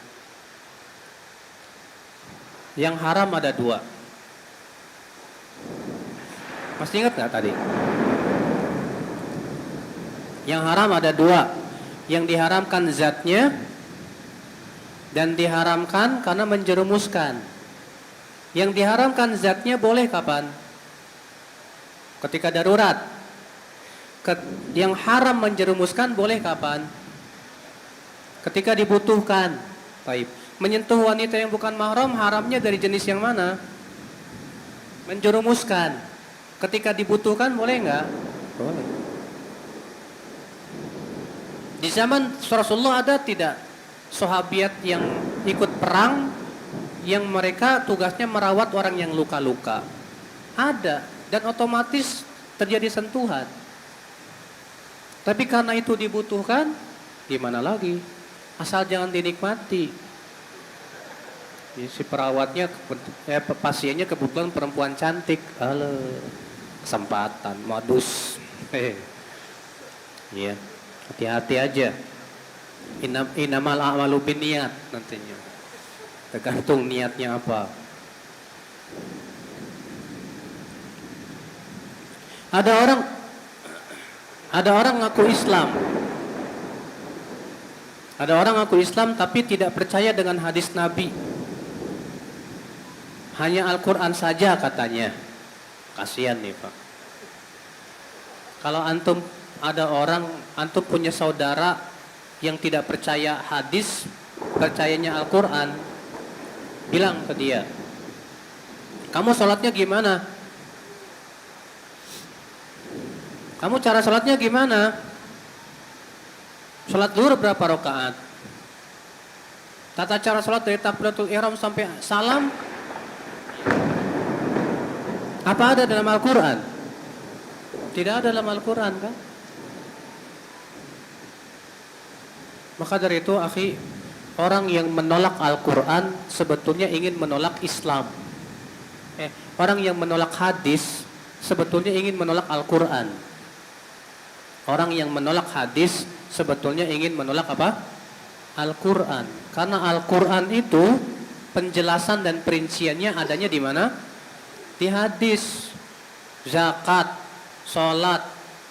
Speaker 1: Yang haram ada dua. Masih ingat gak tadi? Yang haram ada dua. Yang diharamkan zatnya dan diharamkan karena menjerumuskan. Yang diharamkan zatnya boleh kapan? Ketika darurat. Yang haram menjerumuskan boleh kapan? Ketika dibutuhkan. Baik. Menyentuh wanita yang bukan mahram haramnya dari jenis yang mana? Menjerumuskan. Ketika dibutuhkan boleh enggak? Boleh. Di zaman Rasulullah ada tidak sahabiat yang ikut perang yang mereka tugasnya merawat orang yang luka-luka? Ada, dan otomatis terjadi sentuhan. Tapi karena itu dibutuhkan, gimana lagi? Asal jangan dinikmati. Si perawatnya, pasiennya kebetulan perempuan cantik. Halo, kesempatan, modus. Iya. Hati-hati aja. Innamal a'malu binniyat nantinya. Tergantung niatnya apa. Ada orang ngaku Islam. Ada orang ngaku Islam tapi tidak percaya dengan hadis Nabi. Hanya Al-Quran saja katanya. Kasihan nih Pak. Kalau antum punya saudara yang tidak percaya hadis, percayanya Al-Quran, bilang ke dia, kamu sholatnya gimana? Kamu cara sholatnya gimana? Sholat zuhur berapa rakaat? Tata cara sholat dari takbiratul ihram sampai salam, apa ada dalam Al-Quran? Tidak ada dalam Al-Quran kan? Maka dari itu akhi, orang yang menolak Al-Quran sebetulnya ingin menolak Islam. Orang yang menolak hadis sebetulnya ingin menolak Al-Quran. Orang yang menolak hadis sebetulnya ingin menolak apa? Al-Quran. Karena Al-Quran itu penjelasan dan perinciannya adanya di mana? Di hadis. Zakat, sholat,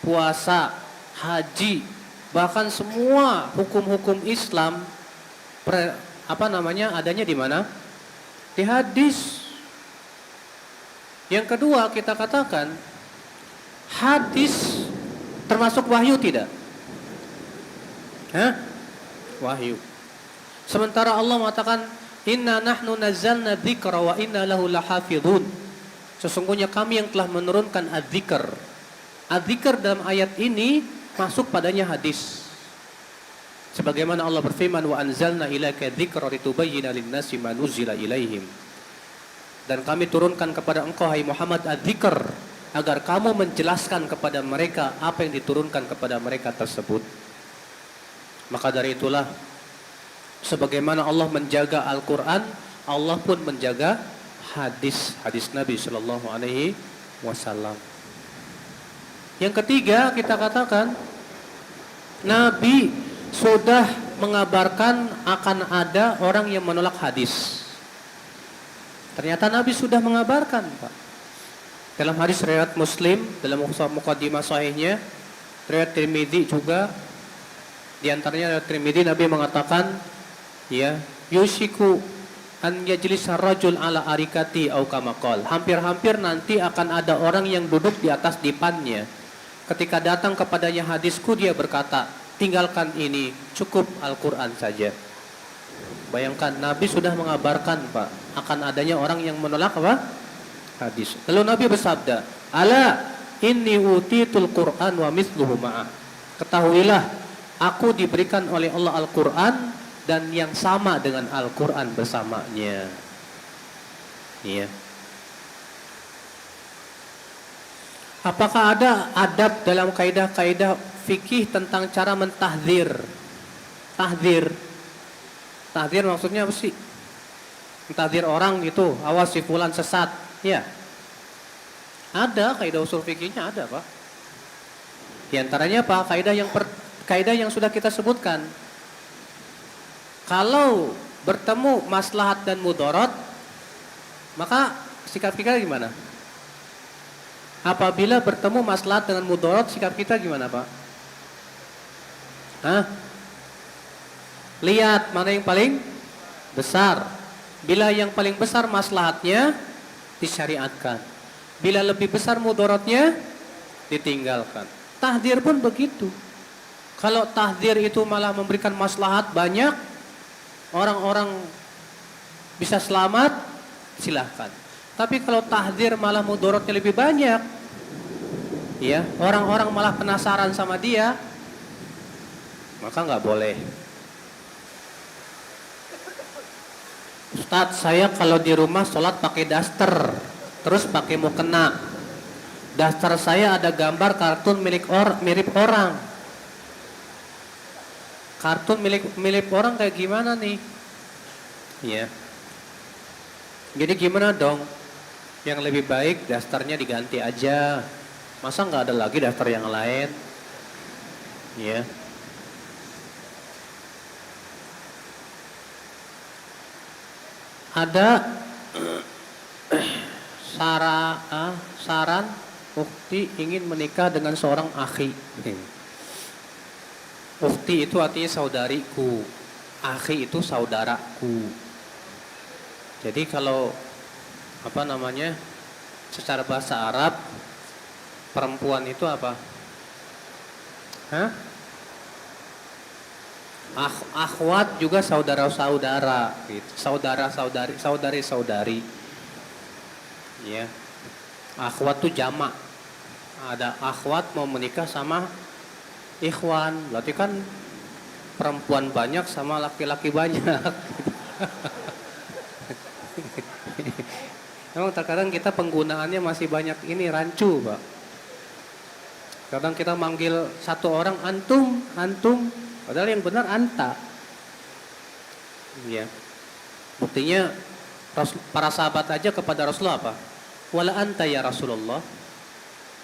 Speaker 1: puasa, haji, bahkan semua hukum-hukum Islam adanya di mana? Di hadis. Yang kedua kita katakan hadis termasuk wahyu tidak? Wahyu. Sementara Allah mengatakan inna nahnu nazzalna dzikra wa inna lahu lahafizun. Sesungguhnya kami yang telah menurunkan adzikr. Adzikr dalam ayat ini masuk padanya hadis. Sebagaimana Allah berfirman wa anzalna ilaika dzikra litubayyana lin-nasi ma nuzila ilaihim. Dan kami turunkan kepada engkau hai Muhammad adzikr agar kamu menjelaskan kepada mereka apa yang diturunkan kepada mereka tersebut. Maka dari itulah sebagaimana Allah menjaga Al-Qur'an, Allah pun menjaga hadis Nabi sallallahu alaihi wasallam. Yang ketiga kita katakan Nabi sudah mengabarkan akan ada orang yang menolak hadis. Ternyata Nabi sudah mengabarkan, Pak. Dalam hadis riwayat Muslim, dalam muqaddimah sahihnya, riwayat Tirmidzi juga, di antaranya riwayat Tirmidzi Nabi mengatakan, ya, yushiku an yajlisa rajul ala arikati au kama qala. Hampir-hampir nanti akan ada orang yang duduk di atas dipannya. Ketika datang kepadanya hadisku, dia berkata, tinggalkan ini, cukup Al-Quran saja. Bayangkan, Nabi sudah mengabarkan, Pak, akan adanya orang yang menolak apa? Hadis. Lalu Nabi bersabda, ala inni utitul Qur'an wa mithluhu ma'ah. Ketahuilah, aku diberikan oleh Allah Al-Quran dan yang sama dengan Al-Quran bersamanya. Iya. Apakah ada adab dalam kaidah-kaidah fikih tentang cara mentahdzir? Tahdzir maksudnya apa sih? Mentahdzir orang gitu, awas si fulan sesat. Ya. Ada kaidah usul fikihnya ada, Pak. Di antaranya apa? Kaidah yang sudah kita sebutkan. Kalau bertemu maslahat dan mudarat, maka sikap kita gimana? Apabila bertemu maslahat dengan mudarat, sikap kita gimana, Pak? Lihat mana yang paling besar. Bila yang paling besar maslahatnya, disyariatkan. Bila lebih besar mudaratnya, ditinggalkan. Tahdzir pun begitu. Kalau tahdzir itu malah memberikan maslahat banyak, orang-orang bisa selamat, silahkan. Tapi kalau tahdzir malah mudaratnya lebih banyak, ya, orang-orang malah penasaran sama dia, maka nggak boleh. Ustadz, saya kalau di rumah sholat pakai daster, terus pakai mukena. Daster saya ada gambar kartun mirip orang. Kartun milik orang kayak gimana nih? Ya. Jadi gimana dong? Yang lebih baik dasternya diganti aja. Masa nggak ada lagi daster yang lain? Ya. Ada saran ukti ingin menikah dengan seorang akhi. Ukti itu artinya saudariku, akhi itu saudaraku. Jadi kalau secara bahasa Arab, perempuan itu apa? Akhwat juga saudara-saudara, gitu. Saudara-saudari, saudari-saudari. Ya. Akhwat itu jamak. Ada akhwat mau menikah sama ikhwan, berarti kan perempuan banyak sama laki-laki banyak. Memang terkadang kita penggunaannya masih banyak ini rancu, Pak. Kadang kita manggil satu orang antum, padahal yang benar anta. Ya. Buktinya para sahabat aja kepada Rasulullah apa? Wala anta ya Rasulullah.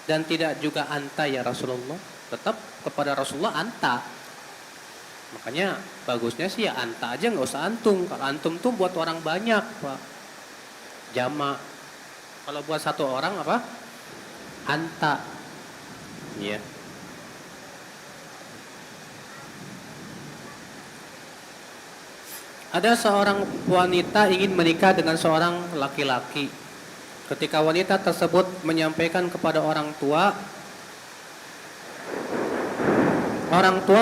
Speaker 1: dan tidak juga anta ya Rasulullah. Tetap kepada Rasulullah anta. Makanya bagusnya sih ya anta aja, nggak usah antum. Kalau antum tuh buat orang banyak, Pak. Jama. Kalau buat satu orang apa? Anta. Iya. Ada seorang wanita ingin menikah dengan seorang laki-laki. Ketika wanita tersebut menyampaikan kepada orang tua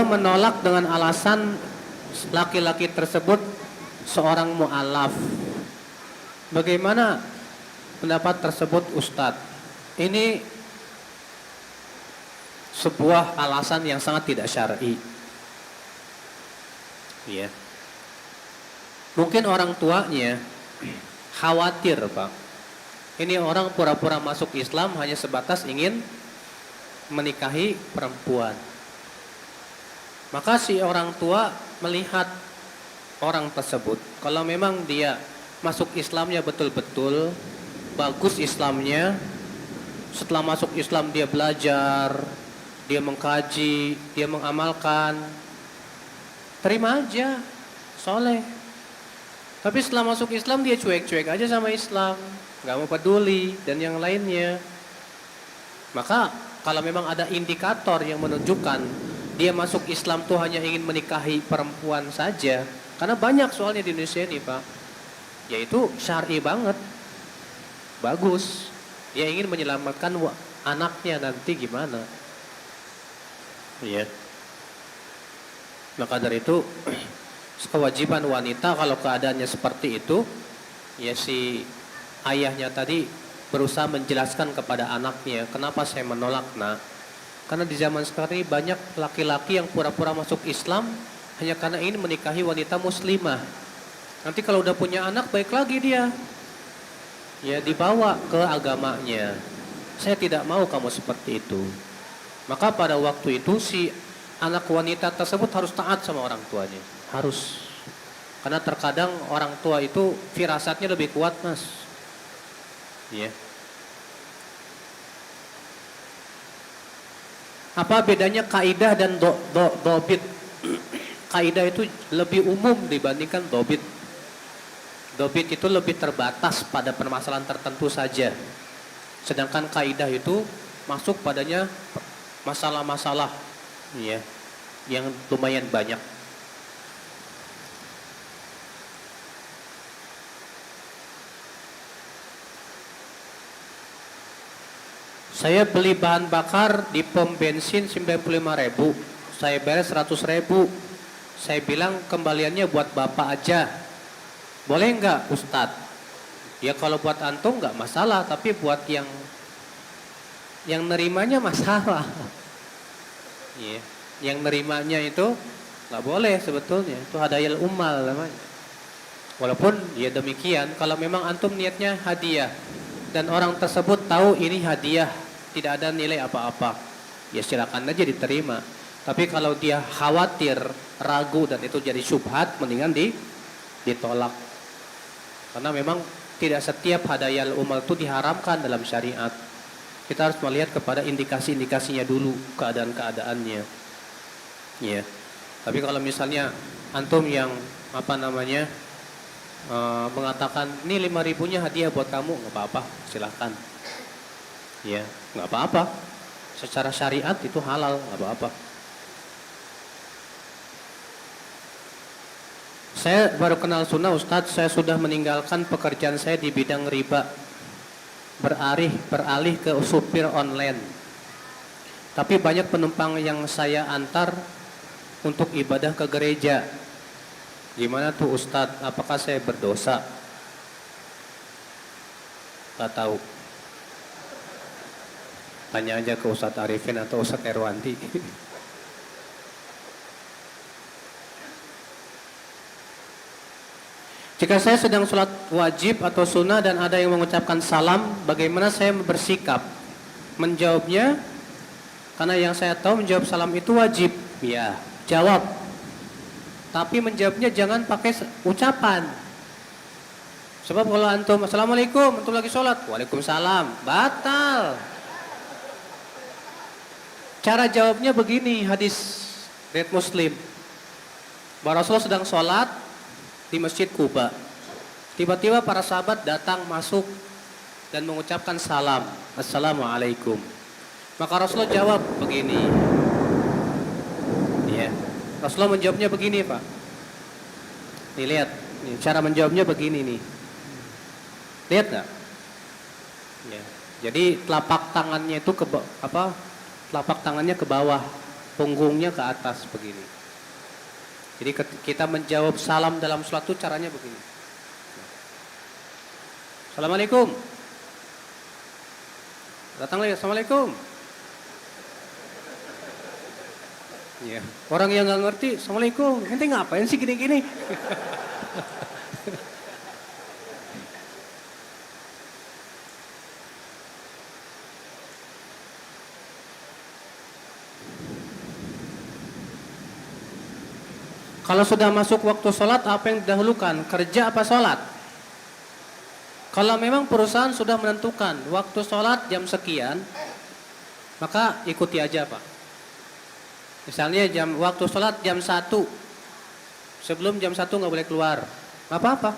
Speaker 1: menolak dengan alasan laki-laki tersebut seorang mu'alaf. Bagaimana pendapat tersebut Ustadz? Ini sebuah alasan yang sangat tidak syar'i. Iya. Mungkin orang tuanya khawatir, Pak. Ini orang pura-pura masuk Islam hanya sebatas ingin menikahi perempuan. Maka si orang tua melihat orang tersebut, kalau memang dia masuk Islamnya betul-betul, bagus Islamnya, setelah masuk Islam dia belajar, dia mengkaji, dia mengamalkan, terima aja, soleh. Tapi setelah masuk Islam dia cuek-cuek aja sama Islam, gak mau peduli dan yang lainnya. Maka kalau memang ada indikator yang menunjukkan dia masuk Islam tuh hanya ingin menikahi perempuan saja, karena banyak soalnya di Indonesia ini, Pak, yaitu syar'i banget, bagus, dia ingin menyelamatkan anaknya nanti gimana. Iya. Maka dari itu kewajiban wanita kalau keadaannya seperti itu, ya si ayahnya tadi berusaha menjelaskan kepada anaknya, kenapa saya menolak nak? Karena di zaman sekarang ini banyak laki-laki yang pura-pura masuk Islam hanya karena ingin menikahi wanita muslimah. Nanti kalau udah punya anak baik lagi dia, ya dibawa ke agamanya. Saya tidak mau kamu seperti itu. Maka pada waktu itu si anak wanita tersebut harus taat sama orang tuanya. Harus. Karena terkadang orang tua itu firasatnya lebih kuat, Mas. Iya. Apa bedanya kaidah dan dobit? Kaidah itu lebih umum dibandingkan dobit. Dobit itu lebih terbatas pada permasalahan tertentu saja. Sedangkan kaidah itu masuk padanya masalah-masalah, ya, yang lumayan banyak. Saya beli bahan bakar di pom bensin 95.000, saya bayar 100.000. Saya bilang kembaliannya buat bapak aja, boleh nggak Ustadz? Ya kalau buat antum nggak masalah, tapi buat yang nerimanya masalah. Yeah. Yang nerimanya itu nggak boleh sebetulnya, itu hadayal ummal namanya. Walaupun ya demikian, kalau memang antum niatnya hadiah dan orang tersebut tahu ini hadiah, tidak ada nilai apa-apa, ya silakan aja diterima. Tapi kalau dia khawatir, ragu dan itu jadi syubhat, mendingan ditolak. Karena memang tidak setiap hadayal umal itu diharamkan dalam syariat. Kita harus melihat kepada indikasi-indikasinya dulu, keadaan-keadaannya. Ya. Tapi kalau misalnya antum yang mengatakan ini 5.000-nya hadiah buat kamu, nggak apa-apa, silakan. Ya, nggak apa-apa. Secara syariat itu halal, nggak apa-apa. Saya baru kenal sunnah Ustadz, saya sudah meninggalkan pekerjaan saya di bidang riba, beralih ke supir online. Tapi banyak penumpang yang saya antar untuk ibadah ke gereja. Gimana tuh Ustadz, apakah saya berdosa? Gak tahu. Tanya aja ke Ustadz Arifin atau Ustadz Erwanti. Jika saya sedang sholat wajib atau sunnah dan ada yang mengucapkan salam, bagaimana saya bersikap? Menjawabnya, karena yang saya tahu menjawab salam itu wajib. Ya, jawab. Tapi menjawabnya jangan pakai ucapan. Sebab kalau antum assalamualaikum, antum lagi sholat, waalaikumsalam, batal. Cara jawabnya begini, hadis riwayat Muslim. Bahwa Rasulullah sedang sholat di Masjid Kuba. Tiba-tiba para sahabat datang masuk dan mengucapkan salam, Assalamualaikum. Maka Rasulullah jawab begini. Ya. Rasulullah menjawabnya begini, Pak. Nih lihat, nih, cara menjawabnya begini nih. Lihat nggak? Ya. Jadi telapak tangannya itu telapak tangannya ke bawah, punggungnya ke atas begini. Jadi kita menjawab salam dalam sholat itu caranya begini. Assalamualaikum. Datang lagi, Assalamualaikum. Ya. Orang yang nggak ngerti, Assalamualaikum. Ente ngapain sih gini-gini? Kalau sudah masuk waktu sholat, apa yang didahulukan? Kerja apa sholat? Kalau memang perusahaan sudah menentukan waktu sholat jam sekian, maka ikuti aja, Pak. Misalnya waktu sholat jam 1, sebelum jam 1 nggak boleh keluar, nggak apa-apa.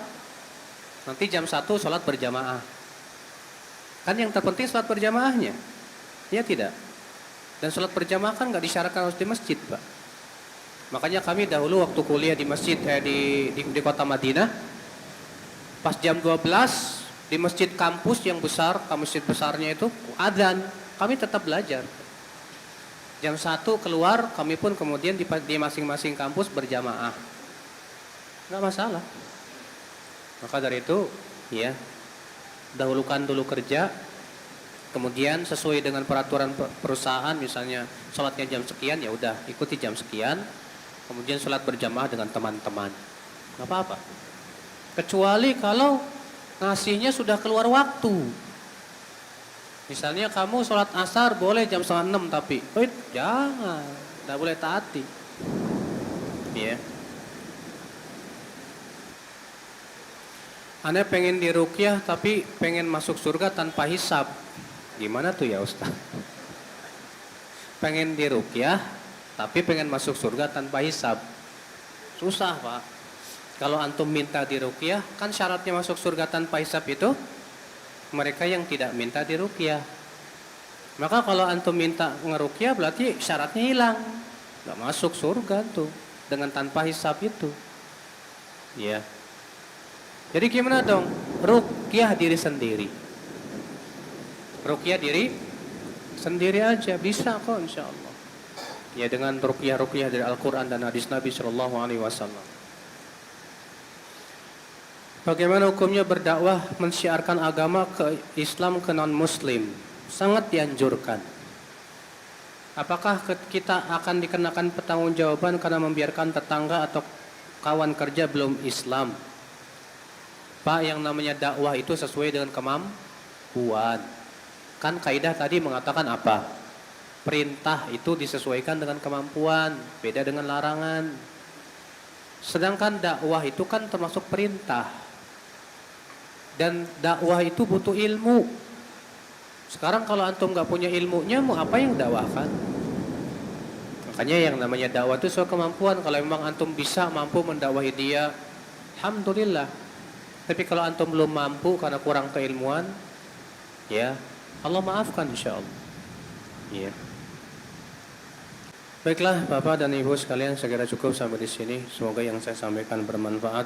Speaker 1: Nanti jam 1 sholat berjamaah. Kan yang terpenting sholat berjamaahnya, ya tidak? Dan sholat berjamaah kan nggak disyaratkan harus di masjid, Pak. Makanya kami dahulu waktu kuliah di masjid di kota Madinah, pas jam 12 di masjid kampus yang besar, masjid besarnya itu adzan, kami tetap belajar. Jam 1 keluar, kami pun kemudian di masing-masing kampus berjamaah. Nggak masalah. Maka dari itu, ya, dahulukan dulu kerja, kemudian sesuai dengan peraturan perusahaan, misalnya sholatnya jam sekian, ya udah ikuti jam sekian. Kemudian sholat berjamaah dengan teman-teman. Nggak apa-apa. Kecuali kalau ngasihnya sudah keluar waktu. Misalnya kamu sholat asar boleh jam 5:30 tapi, jangan. Nggak boleh taati. Ya. Anda pengen diruqyah tapi pengen masuk surga tanpa hisab. Gimana tuh ya Ustaz? Pengen diruqyah tapi pengen masuk surga tanpa hisab. Susah, Pak. Kalau antum minta diruqyah, kan syaratnya masuk surga tanpa hisab itu mereka yang tidak minta diruqyah. Maka kalau antum minta ngeruqyah berarti syaratnya hilang. Enggak masuk surga tuh dengan tanpa hisab itu. Ya. Jadi gimana dong? Ruqyah diri sendiri. Ruqyah diri sendiri aja bisa kok insyaallah. Ya dengan ruqyah-ruqyah dari Al-Quran dan hadis Nabi Shallallahu Alaihi Wasallam. Bagaimana hukumnya berdakwah mensyiarkan agama ke Islam ke non-Muslim? Sangat dianjurkan. Apakah kita akan dikenakan pertanggungjawaban karena membiarkan tetangga atau kawan kerja belum Islam? Pak, yang namanya dakwah itu sesuai dengan kemampuan. Kan kaidah tadi mengatakan apa? Perintah itu disesuaikan dengan kemampuan, beda dengan larangan. Sedangkan dakwah itu kan termasuk perintah. Dan dakwah itu butuh ilmu. Sekarang kalau antum gak punya ilmunya, mau apa yang dakwahkan? Makanya yang namanya dakwah itu soal kemampuan. Kalau memang antum bisa mampu mendakwahi dia, alhamdulillah. Tapi kalau antum belum mampu karena kurang keilmuan, ya Allah maafkan insyaallah. Ya. Baiklah Bapak dan Ibu sekalian, saya kira cukup sampai di sini. Semoga yang saya sampaikan bermanfaat.